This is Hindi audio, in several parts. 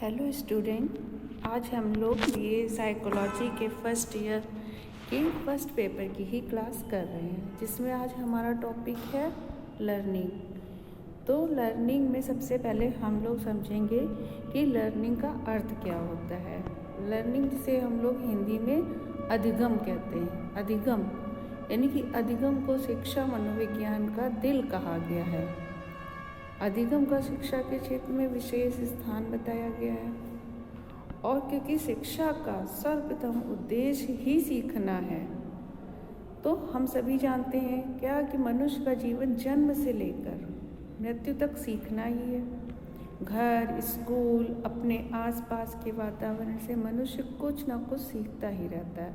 हेलो स्टूडेंट, आज हम लोग ये साइकोलॉजी के फर्स्ट ईयर के फर्स्ट पेपर की ही क्लास कर रहे हैं, जिसमें आज हमारा टॉपिक है लर्निंग। तो लर्निंग में सबसे पहले हम लोग समझेंगे कि लर्निंग का अर्थ क्या होता है। लर्निंग जिसे हम लोग हिंदी में अधिगम कहते हैं। अधिगम यानी कि अधिगम को शिक्षा मनोविज्ञान का दिल कहा गया है। अधिगम का शिक्षा के क्षेत्र में विशेष स्थान बताया गया है, और क्योंकि शिक्षा का सर्वप्रथम उद्देश्य ही सीखना है, तो हम सभी जानते हैं क्या कि मनुष्य का जीवन जन्म से लेकर मृत्यु तक सीखना ही है। घर, स्कूल, अपने आसपास के वातावरण से मनुष्य कुछ ना कुछ सीखता ही रहता है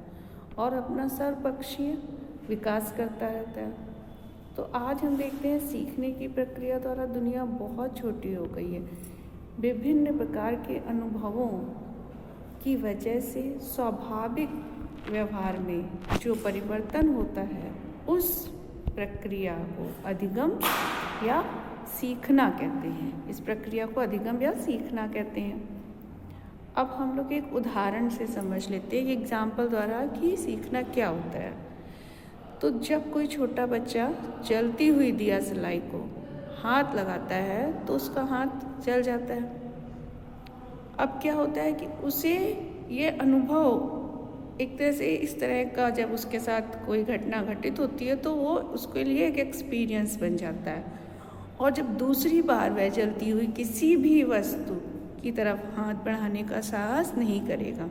और अपना सर्वपक्षीय विकास करता रहता है। तो आज हम देखते हैं सीखने की प्रक्रिया द्वारा दुनिया बहुत छोटी हो गई है। विभिन्न प्रकार के अनुभवों की वजह से स्वाभाविक व्यवहार में जो परिवर्तन होता है, उस प्रक्रिया को अधिगम या सीखना कहते हैं। इस प्रक्रिया को अधिगम या सीखना कहते हैं। अब हम लोग एक उदाहरण से समझ लेते हैं, एग्जाम्पल द्वारा, कि सीखना क्या होता है। तो जब कोई छोटा बच्चा जलती हुई दिया सलाई को हाथ लगाता है तो उसका हाथ जल जाता है। अब क्या होता है कि उसे ये अनुभव एक तरह से इस तरह का, जब उसके साथ कोई घटना घटित होती है तो वो उसके लिए एक एक्सपीरियंस बन जाता है, और जब दूसरी बार वह जलती हुई किसी भी वस्तु की तरफ हाथ बढ़ाने का साहस नहीं करेगा।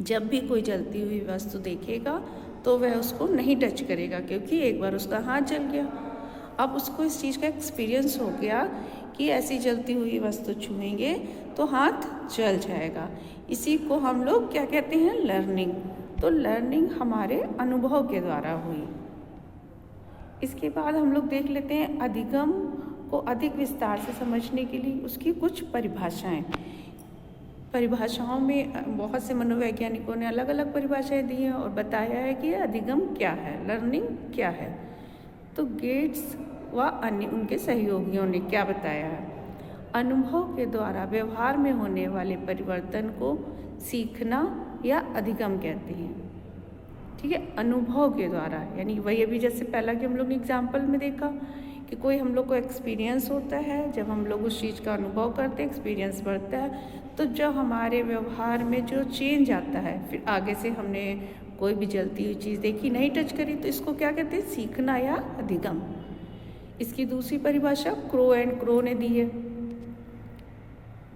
जब भी कोई जलती हुई वस्तु देखेगा तो वह उसको नहीं टच करेगा, क्योंकि एक बार उसका हाथ जल गया। अब उसको इस चीज़ का एक्सपीरियंस हो गया कि ऐसी जलती हुई वस्तु छुएंगे तो हाथ जल जाएगा। इसी को हम लोग क्या कहते हैं, लर्निंग। तो लर्निंग हमारे अनुभव के द्वारा हुई। इसके बाद हम लोग देख लेते हैं अधिगम को अधिक विस्तार से समझने के लिए उसकी कुछ परिभाषाएं। परिभाषाओं में बहुत से मनोवैज्ञानिकों ने अलग अलग परिभाषाएं दी हैं और बताया है कि अधिगम क्या है, लर्निंग क्या है। तो गेट्स व अन्य उनके सहयोगियों ने क्या बताया है, अनुभव के द्वारा व्यवहार में होने वाले परिवर्तन को सीखना या अधिगम कहते हैं। ठीक है, अनुभव के द्वारा, यानी वही अभी जैसे पहला कि हम लोग ने एग्जाम्पल में देखा कि कोई हम लोग को एक्सपीरियंस होता है, जब हम लोग उस चीज़ का अनुभव करते हैं, एक्सपीरियंस बढ़ता है, तो जब हमारे व्यवहार में जो चेंज आता है, फिर आगे से हमने कोई भी जलती हुई चीज़ देखी, नहीं टच करी, तो इसको क्या कहते हैं, सीखना या अधिगम। इसकी दूसरी परिभाषा क्रो एंड क्रो ने दी है।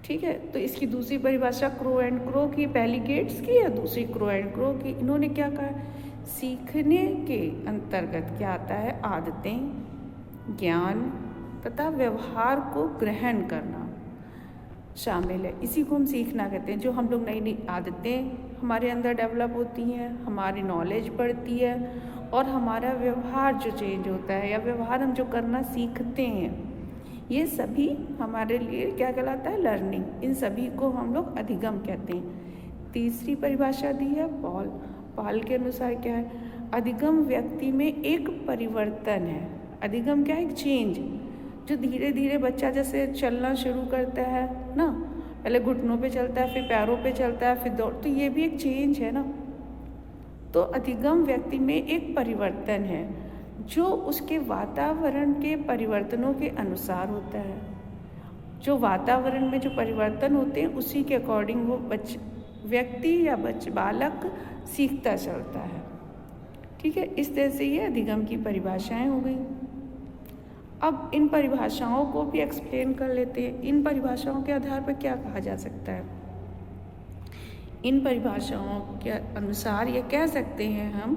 ठीक है, तो इसकी दूसरी परिभाषा क्रो एंड क्रो की, पहली गेट्स की या दूसरी क्रो एंड क्रो की। इन्होंने क्या कहा, सीखने के अंतर्गत क्या आता है, आदतें, ज्ञान तथा व्यवहार को ग्रहण करना शामिल है। इसी को हम सीखना कहते हैं। जो हम लोग नई नई आदतें हमारे अंदर डेवलप होती हैं, हमारी नॉलेज बढ़ती है, और हमारा व्यवहार जो चेंज होता है या व्यवहार हम जो करना सीखते हैं, ये सभी हमारे लिए क्या कहलाता है, लर्निंग। इन सभी को हम लोग अधिगम कहते हैं। तीसरी परिभाषा दी है पॉल के अनुसार क्या है, अधिगम व्यक्ति में एक परिवर्तन है। अधिगम क्या है, एक चेंज, जो धीरे धीरे बच्चा जैसे चलना शुरू करता है ना, पहले घुटनों पे चलता है, फिर पैरों पे चलता है, फिर दौड़, तो ये भी एक चेंज है ना। तो अधिगम व्यक्ति में एक परिवर्तन है जो उसके वातावरण के परिवर्तनों के अनुसार होता है। जो वातावरण में जो परिवर्तन होते हैं उसी के अकॉर्डिंग वो व्यक्ति या बालक सीखता चलता है। ठीक है, इस तरह से ये अधिगम की परिभाषाएं हो गई। अब इन परिभाषाओं को भी एक्सप्लेन कर लेते हैं। इन परिभाषाओं के आधार पर क्या कहा जा सकता है, इन परिभाषाओं के अनुसार ये कह सकते हैं हम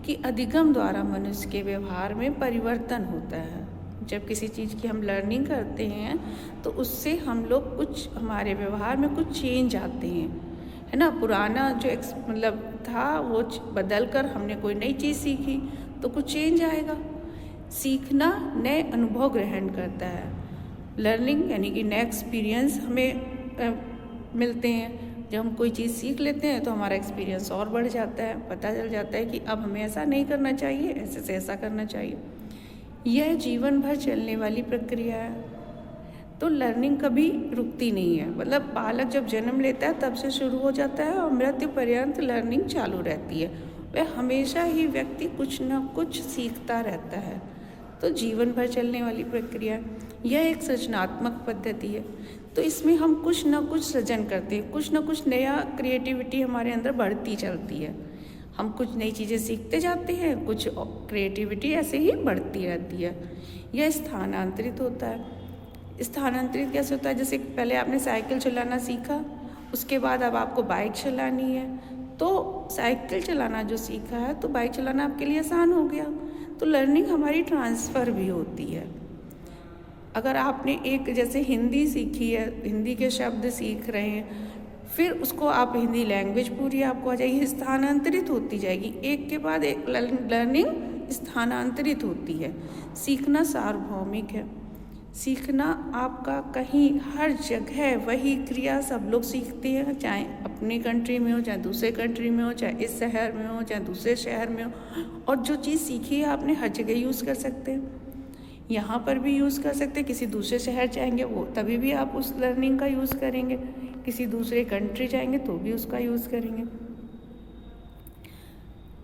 कि अधिगम द्वारा मनुष्य के व्यवहार में परिवर्तन होता है। जब किसी चीज़ की हम लर्निंग करते हैं तो उससे हम लोग कुछ, हमारे व्यवहार में कुछ चेंज आते हैं, है ना। पुराना जो मतलब था वो बदल कर हमने कोई नई चीज़ सीखी तो कुछ चेंज आएगा। सीखना नए अनुभव ग्रहण करता है। लर्निंग यानी कि नए एक्सपीरियंस हमें मिलते हैं। जब हम कोई चीज़ सीख लेते हैं तो हमारा एक्सपीरियंस और बढ़ जाता है, पता चल जाता है कि अब हमें ऐसा नहीं करना चाहिए, ऐसे से ऐसा करना चाहिए। यह जीवन भर चलने वाली प्रक्रिया है। तो लर्निंग कभी रुकती नहीं है। मतलब बालक जब जन्म लेता है तब से शुरू हो जाता है और मृत्यु पर्यंत लर्निंग चालू रहती है। वह हमेशा ही व्यक्ति कुछ न कुछ सीखता रहता है। तो जीवन भर चलने वाली प्रक्रिया, यह एक सृजनात्मक पद्धति है। तो इसमें हम कुछ न कुछ सृजन करते हैं, कुछ न कुछ नया क्रिएटिविटी हमारे अंदर बढ़ती चलती है। हम कुछ नई चीज़ें सीखते जाते हैं, कुछ क्रिएटिविटी ऐसे ही बढ़ती रहती है। यह स्थानांतरित होता है। स्थानांतरित कैसे होता है? जैसे पहले आपने साइकिल चलाना सीखा, उसके बाद अब आपको बाइक चलानी है, तो साइकिल चलाना जो सीखा है तो बाइक चलाना आपके लिए आसान हो गया। तो लर्निंग हमारी ट्रांसफ़र भी होती है। अगर आपने एक जैसे हिंदी सीखी है, हिंदी के शब्द सीख रहे हैं, फिर उसको आप हिंदी लैंग्वेज पूरी आपको आ जाएगी, स्थानांतरित होती जाएगी। एक के बाद एक लर्निंग स्थानांतरित होती है। सीखना सार्वभौमिक है। सीखना आपका कहीं हर जगह वही क्रिया सब लोग सीखते हैं, चाहे अपनी कंट्री में हो, चाहे दूसरे कंट्री में हो, चाहे इस शहर में हो, चाहे दूसरे शहर में हो। और जो चीज़ सीखी है आपने हर जगह यूज़ कर सकते हैं, यहाँ पर भी यूज़ कर सकते हैं। किसी दूसरे शहर जाएंगे वो तभी भी आप उस लर्निंग का यूज़ करेंगे, किसी दूसरे कंट्री जाएंगे तो भी उसका यूज़ करेंगे।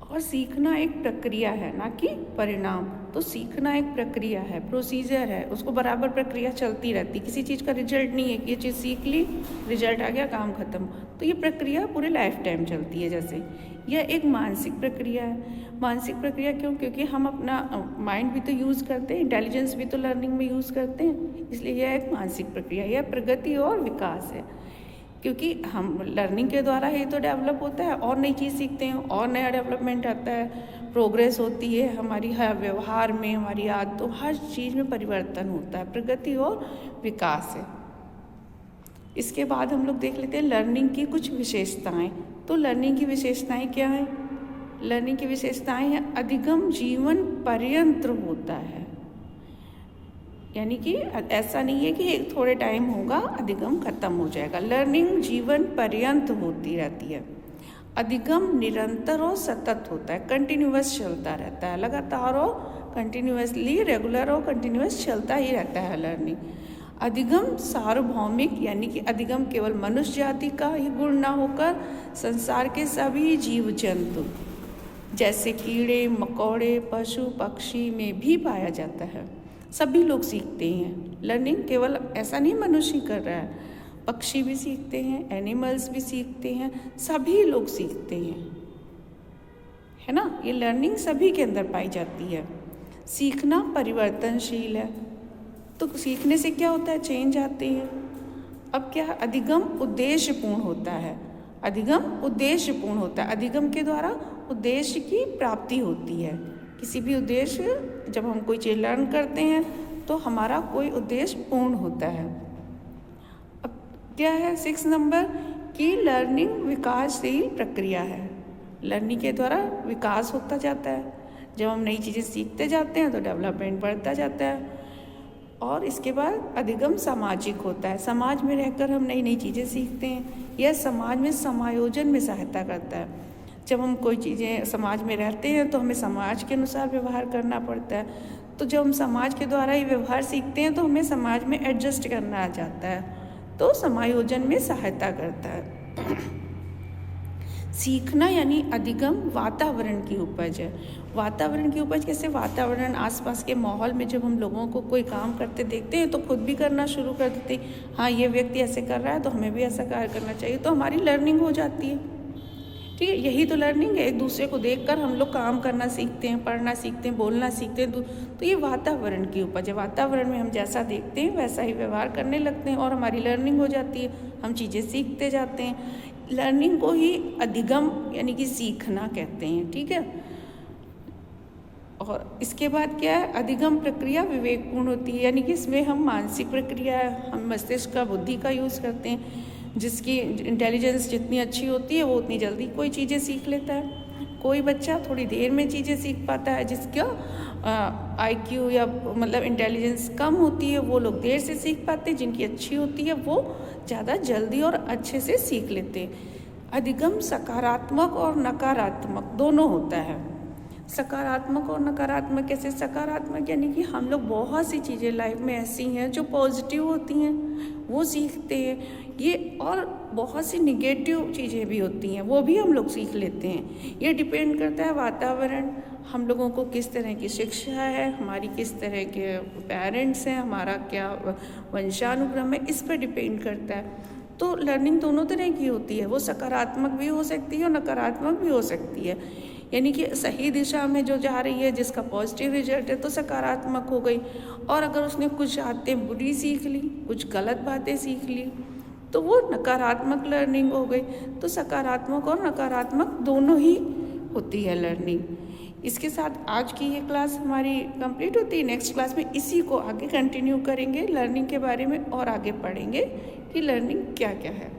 और सीखना एक प्रक्रिया है, ना कि परिणाम। तो सीखना एक प्रक्रिया है, प्रोसीजर है, उसको बराबर प्रक्रिया चलती रहती। किसी चीज़ का रिजल्ट नहीं है कि ये चीज़ सीख ली, रिजल्ट आ गया, काम खत्म। तो ये प्रक्रिया पूरे लाइफ टाइम चलती है। जैसे यह एक मानसिक प्रक्रिया है। मानसिक प्रक्रिया क्यों? क्योंकि हम अपना माइंड भी तो यूज़ करते हैं, इंटेलिजेंस भी तो लर्निंग में यूज़ करते हैं, इसलिए यह एक मानसिक प्रक्रिया, यह प्रगति और विकास है। क्योंकि हम लर्निंग के द्वारा ही तो डेवलप होता है, और नई चीज़ सीखते हैं और नया डेवलपमेंट आता है, प्रोग्रेस होती है हमारी हर व्यवहार में, हमारी आदतों, हर चीज़ में परिवर्तन होता है। प्रगति और विकास है। इसके बाद हम लोग देख लेते हैं लर्निंग की कुछ विशेषताएं। तो लर्निंग की विशेषताएं क्या हैं? लर्निंग की विशेषताएं हैं, अधिगम जीवन पर्यंत होता है। यानी कि ऐसा नहीं है कि एक थोड़े टाइम होगा अधिगम खत्म हो जाएगा। लर्निंग जीवन पर्यंत होती रहती है। अधिगम निरंतर और सतत होता है, कंटिन्यूअस चलता रहता है, लगातार और कंटिन्यूअसली, रेगुलर और कंटिन्यूअस चलता ही रहता है लर्निंग। अधिगम सार्वभौमिक, यानी कि अधिगम केवल मनुष्य जाति का ही गुण ना होकर संसार के सभी जीव जंतु जैसे कीड़े मकोड़े, पशु पक्षी में भी पाया जाता है। सभी लोग सीखते हैं। लर्निंग केवल ऐसा नहीं मनुष्य ही कर रहा है, पक्षी भी सीखते हैं, एनिमल्स भी सीखते हैं, सभी लोग सीखते हैं, है ना। ये लर्निंग सभी के अंदर पाई जाती है। सीखना परिवर्तनशील है। तो सीखने से क्या होता है? चेंज आते हैं। अब क्या? अधिगम उद्देश्यपूर्ण होता है। अधिगम उद्देश्यपूर्ण होता है। अधिगम के द्वारा उद्देश्य की प्राप्ति होती है। किसी भी उद्देश्य, जब हम कोई चीज़ लर्न करते हैं तो हमारा कोई उद्देश्य पूर्ण होता है। अब क्या है 6 नंबर की लर्निंग विकासशील प्रक्रिया है। लर्निंग के द्वारा विकास होता जाता है। जब हम नई चीज़ें सीखते जाते हैं तो डेवलपमेंट बढ़ता जाता है। और इसके बाद अधिगम सामाजिक होता है। समाज में रहकर हम नई नई चीज़ें सीखते हैं। यह समाज में समायोजन में सहायता करता है। जब हम कोई चीज़ें समाज में रहते हैं तो हमें समाज के अनुसार व्यवहार करना पड़ता है। तो जब हम समाज के द्वारा ही व्यवहार सीखते हैं तो हमें समाज में एडजस्ट करना आ जाता है, तो समायोजन में सहायता करता है। सीखना यानी अधिगम वातावरण की उपज है। वातावरण की उपज कैसे? वातावरण, आसपास के माहौल में जब हम लोगों को कोई काम करते देखते हैं तो खुद भी करना शुरू कर देते हैं। हाँ, ये व्यक्ति ऐसे कर रहा है तो हमें भी ऐसा कार्य करना चाहिए, तो हमारी लर्निंग हो जाती है। ठीक है, यही तो लर्निंग है। एक दूसरे को देखकर हम लोग काम करना सीखते हैं, पढ़ना सीखते हैं, बोलना सीखते हैं। तो ये वातावरण की उपज है। वातावरण में हम जैसा देखते हैं वैसा ही व्यवहार करने लगते हैं और हमारी लर्निंग हो जाती है। हम चीज़ें सीखते जाते हैं। लर्निंग को ही अधिगम यानी कि सीखना कहते हैं। ठीक है, और इसके बाद क्या है? अधिगम प्रक्रिया विवेकपूर्ण होती है, यानी कि इसमें हम मानसिक प्रक्रिया, हम मस्तिष्क का, बुद्धि का यूज़ करते हैं। जिसकी इंटेलिजेंस जितनी अच्छी होती है वो उतनी जल्दी कोई चीज़ें सीख लेता है। कोई बच्चा थोड़ी देर में चीज़ें सीख पाता है। जिसका IQ या मतलब इंटेलिजेंस कम होती है वो लोग देर से सीख पाते हैं। जिनकी अच्छी होती है वो ज़्यादा जल्दी और अच्छे से सीख लेते हैं। अधिगम सकारात्मक और नकारात्मक दोनों होता है। सकारात्मक और नकारात्मक कैसे? सकारात्मक यानी कि हम लोग बहुत सी चीज़ें लाइफ में ऐसी हैं जो पॉजिटिव होती हैं, वो सीखते हैं। ये और बहुत सी निगेटिव चीज़ें भी होती हैं, वो भी हम लोग सीख लेते हैं। ये डिपेंड करता है वातावरण, हम लोगों को किस तरह की शिक्षा है, हमारी किस तरह के पेरेंट्स हैं, हमारा क्या वंशानुक्रम है, इस पर डिपेंड करता है। तो लर्निंग दोनों तरह की होती है, वो सकारात्मक भी हो सकती है और नकारात्मक भी हो सकती है। यानी कि सही दिशा में जो जा रही है, जिसका पॉजिटिव रिजल्ट है, तो सकारात्मक हो गई। और अगर उसने कुछ बातें बुरी सीख ली, कुछ गलत बातें सीख ली, तो वो नकारात्मक लर्निंग हो गई। तो सकारात्मक और नकारात्मक दोनों ही होती है लर्निंग। इसके साथ आज की ये क्लास हमारी कंप्लीट होती है। नेक्स्ट क्लास में इसी को आगे कंटिन्यू करेंगे, लर्निंग के बारे में और आगे पढ़ेंगे कि लर्निंग क्या क्या है।